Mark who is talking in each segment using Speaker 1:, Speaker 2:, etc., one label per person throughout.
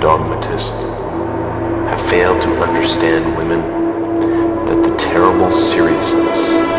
Speaker 1: dogmatist, have failed to understand women, that the terrible seriousness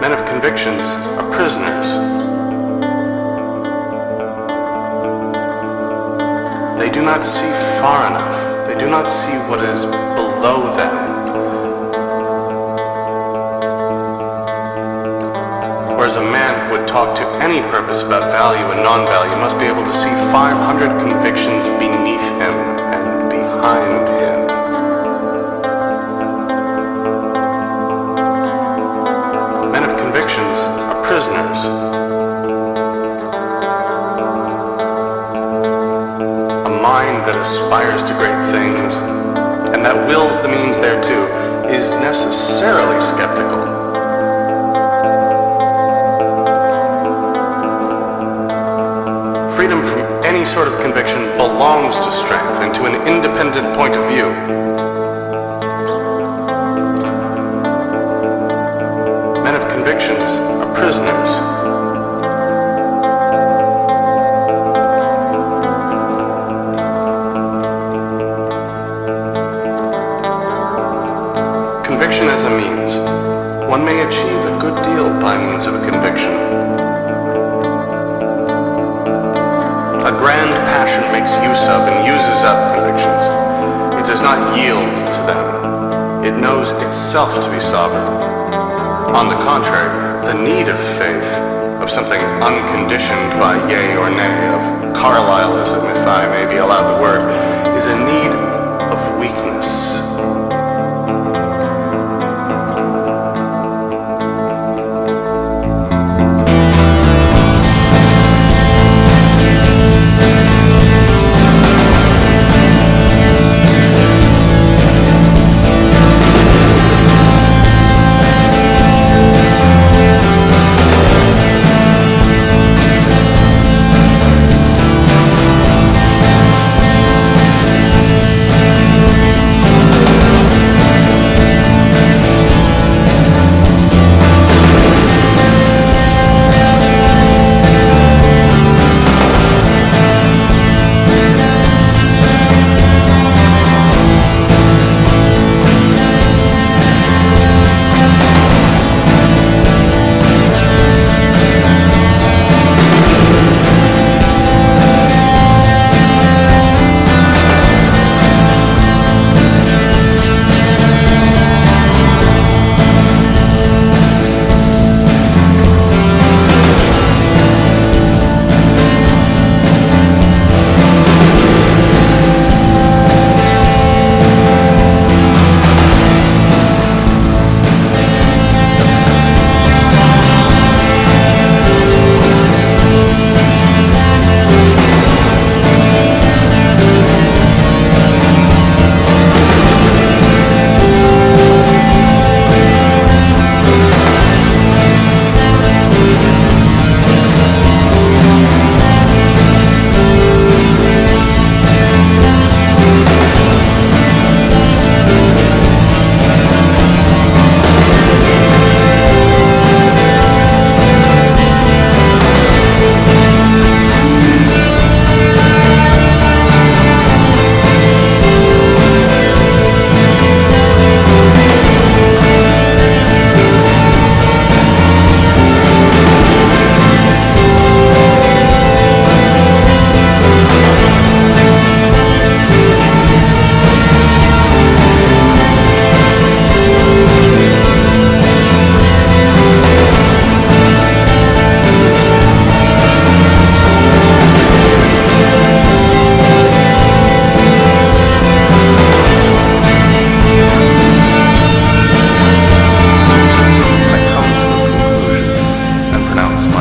Speaker 1: Men of convictions are prisoners. They do not see far enough. They do not see what is below them. Whereas a man who would talk to any purpose about value and non-value must be able to see 500 convictions beneath him and behind him. Are prisoners. A mind that aspires to great things and that wills the means thereto is necessarily skeptical. Freedom from any sort of conviction belongs to strength and to an independent point of view. Men of convictions are prisoners. Conviction as a means. One may achieve a good deal by means of a conviction. A grand passion makes use of and uses up convictions. It does not yield to them. It knows itself to be sovereign. On the contrary, the need of faith, of something unconditioned by yea or nay, of Carlyleism, if I may be allowed the word, is a need of weakness.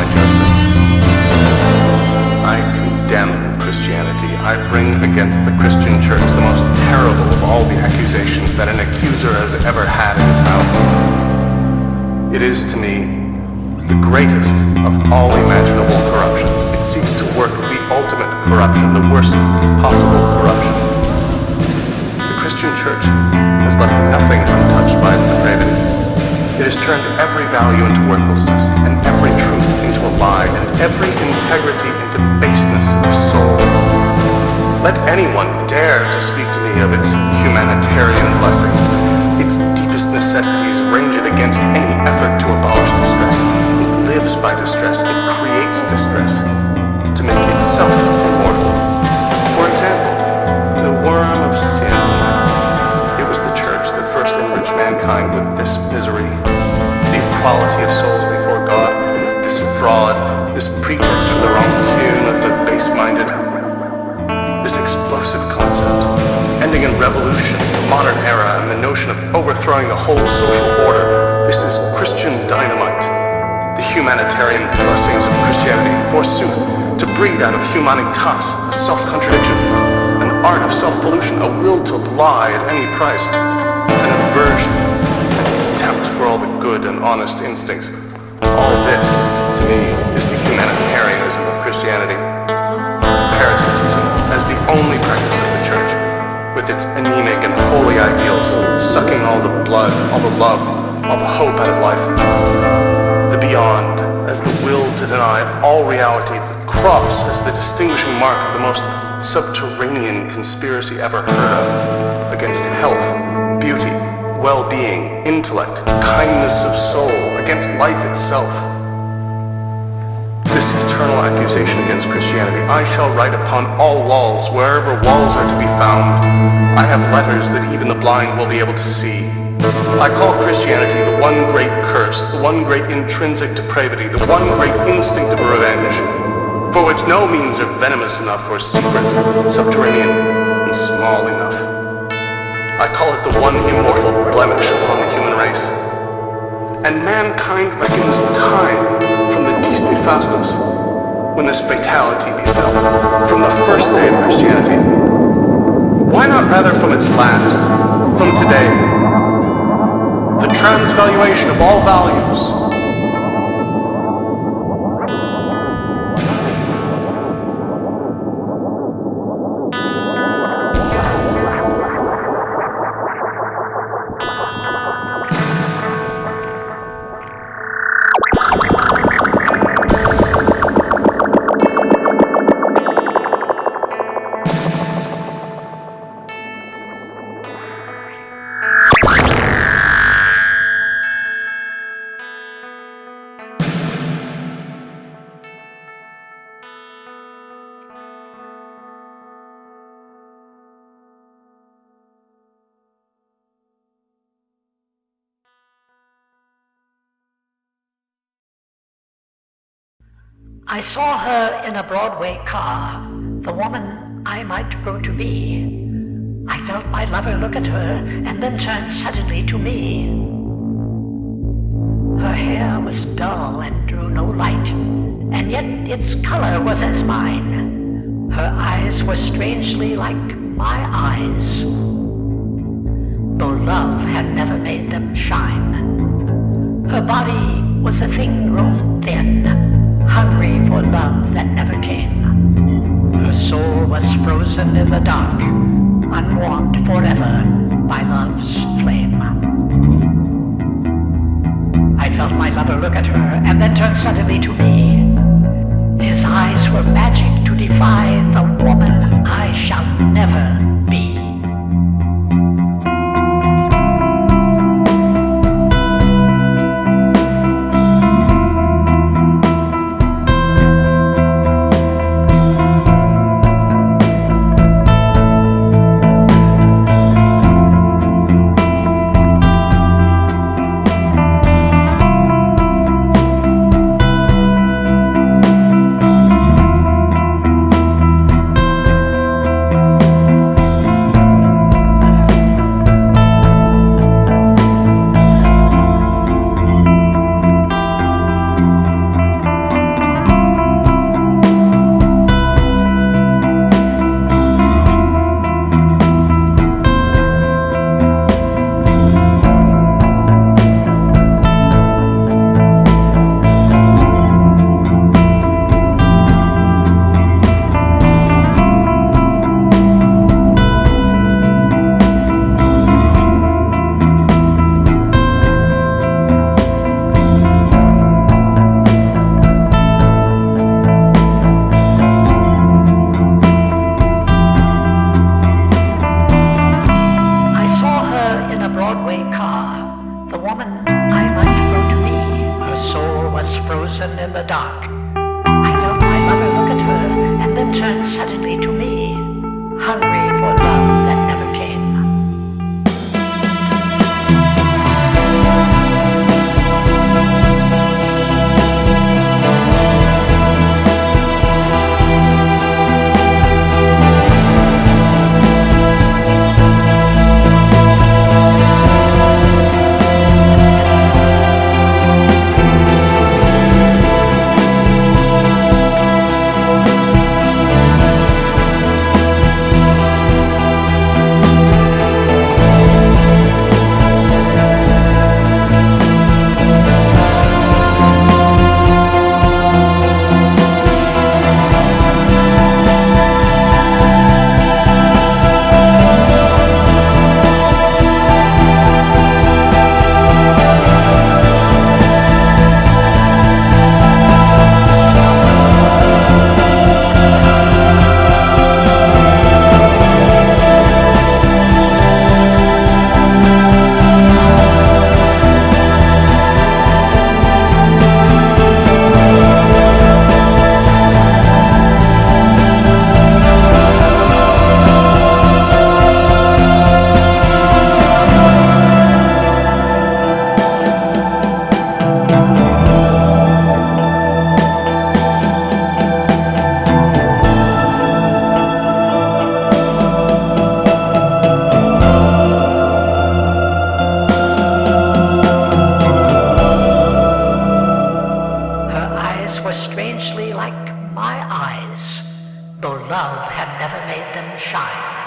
Speaker 1: my judgment. I condemn Christianity. I bring against the Christian church the most terrible of all the accusations that an accuser has ever had in his mouth. It is, to me, the greatest of all imaginable corruptions. It seeks to work the ultimate corruption, the worst possible corruption. The Christian church has left nothing untouched by its depravity. It has turned every value into worthlessness, and every truth into a lie, and every integrity into baseness of soul. Let anyone dare to speak to me of its humanitarian blessings. Its deepest necessities range it against any effort to abolish distress. It lives by distress. It creates distress to make itself immortal. For example, the worm of sin. It was the church that first enriched mankind with this misery, the equality of souls before God, this fraud, this pretext for the rancune of the base-minded, this explosive concept, ending in revolution, the modern era, and the notion of overthrowing the whole social order. This is Christian dynamite. The humanitarian blessings of Christianity, forsooth, to breed out of humanitas, a self-contradiction, an art of self-pollution, a will to lie at any price, an aversion and contempt for all the good and honest instincts. All this, to me, is the humanitarianism of Christianity. Parasitism as the only practice of the church, with its anemic and holy ideals, sucking all the blood, all the love, all the hope out of life. The beyond as the will to deny all reality, the cross as the distinguishing mark of the most subterranean conspiracy ever heard of, against health, beauty, well-being, intellect, kindness of soul, against life itself. This eternal accusation against Christianity I shall write upon all walls, wherever walls are to be found. I have letters that even the blind will be able to see. I call Christianity the one great curse, the one great intrinsic depravity, the one great instinct of revenge, for which no means are venomous enough or secret, subterranean, and small enough. I call it the one immortal blemish upon the human race. And mankind reckons time from the Dies Nefastus, when this fatality befell, from the first day of Christianity. Why not rather from its last, from today? The transvaluation of all values.
Speaker 2: I saw her in a Broadway car, the woman I might grow to be. I felt my lover look at her and then turn suddenly to me. Her hair was dull and drew no light, and yet its color was as mine. Her eyes were strangely like my eyes, though love had never made them shine. Her body was a thing grown thin, hungry for love that never came. Her soul was frozen in the dark, unwarmed forever by love's flame. I felt my lover look at her and then turn suddenly to me. His eyes were magic to defy the woman I shall never be. then turned suddenly to me, hungry for love that never came. Strangely like my eyes, though love had never made them shine.